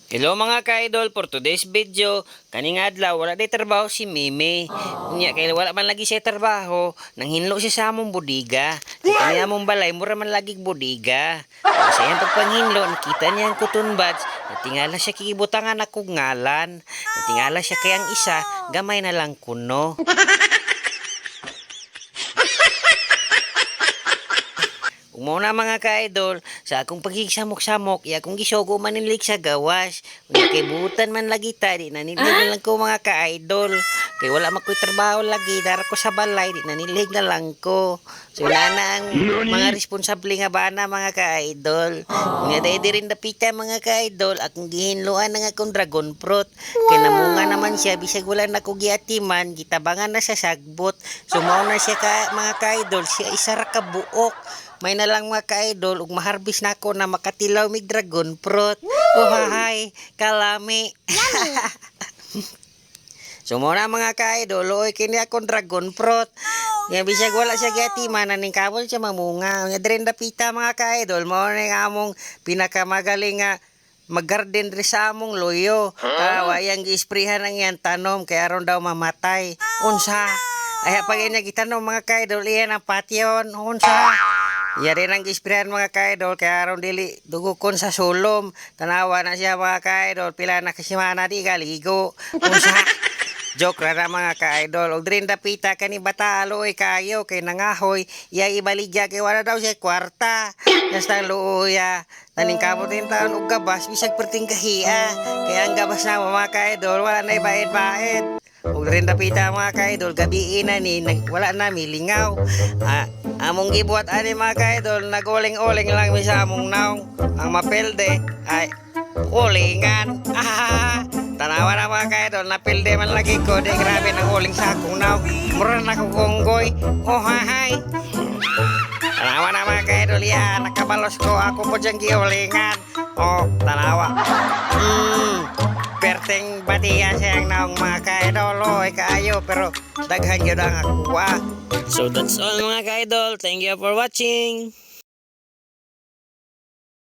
Hello mga ka-idol, for today's video, kaning adlaw wala day trabaho si Mimi. Unya kay wala man lagi siya trabaho, nanghinlo siya sa among bodega. Kani among balay mura man lagi bodega. Sa iyang pagpanghinlo, nakita niya ang cotton buds, natingala siya kikibutangan ako ngalan. Natingala siya kay ang isa, gamay na lang kuno. Umuna mga ka-idol, sa akong pagigsamok-samok, akong gisugo manilig sa gawas. Unya kay butan man lagi ta, di nanilig na lang ko mga ka-idol. Kay wala makoy trabaho lagi, dara ko sa balay, di nanilig na lang ko. So wala na ang mga responsable nga bana mga ka-idol. Unya dahil di rin napita mga ka-idol, akong gihinluan na nga akong dragon fruit. Kay namunga naman siya, bisag wala na ko giatiman, gitabangan na sa sagbot. So mauna siya mga ka-idol, siya isa ra ka buok. May na lang mga ka-idol, ug maharbis na ako na makatilaw mig dragon fruit. Oh hay, kalami. So muna mga ka-idol, oy kini akong dragon fruit. Nga bisag wala siya giatiman, naning kabol siya mamunga. Nga diri dapita mga ka-idol, mao ni among pinakamagaling nga mag-garden rin sa among loyo. Wayang gi-sprayhan ang iyang tanom kaya aron daw mamatay. Unsa? Ay pag niya gitanom mga ka-idol, iyan ang patyon. Unsa? Yari nang gisprayan mga ka-idol, kaya aron dili dugukon sa sulom. Tanawa na siya mga ka-idol, pila na kasimana di galigo. Unsa? Joke ra na mga ka-idol. Og drin dapita kani bata aloy kayo kay nangahoy, iya ibaligya kay wala daw siya kwarta. Basta luya. Taning kamot din taon og gabas bisag perting kahia. Kaya ang gabas na mga ka-idol wala na ibayad-bayad. Og rin dapita mga ka-idol, gabi na ni wala na milingaw. Among gibuhat ani mga ka-idol, naguling-uling lang mi sa among naong. Ang mapelde ay ulingan. Tanawa na mga ka-idol, napilde man lagi ko. Di grabe nang uling sa akong naong. Mura na ko konggoy. Oh hay. Tanawa na mga ka-idol, ya, nakabalos ko. Ako po dyan giulingan. Oh, tanawa. Perting batiya siyang naong mga ka-idol. Oy, kaayo, pero daghan yun ang akuha. So that's all mga ka-idol. Thank you for watching.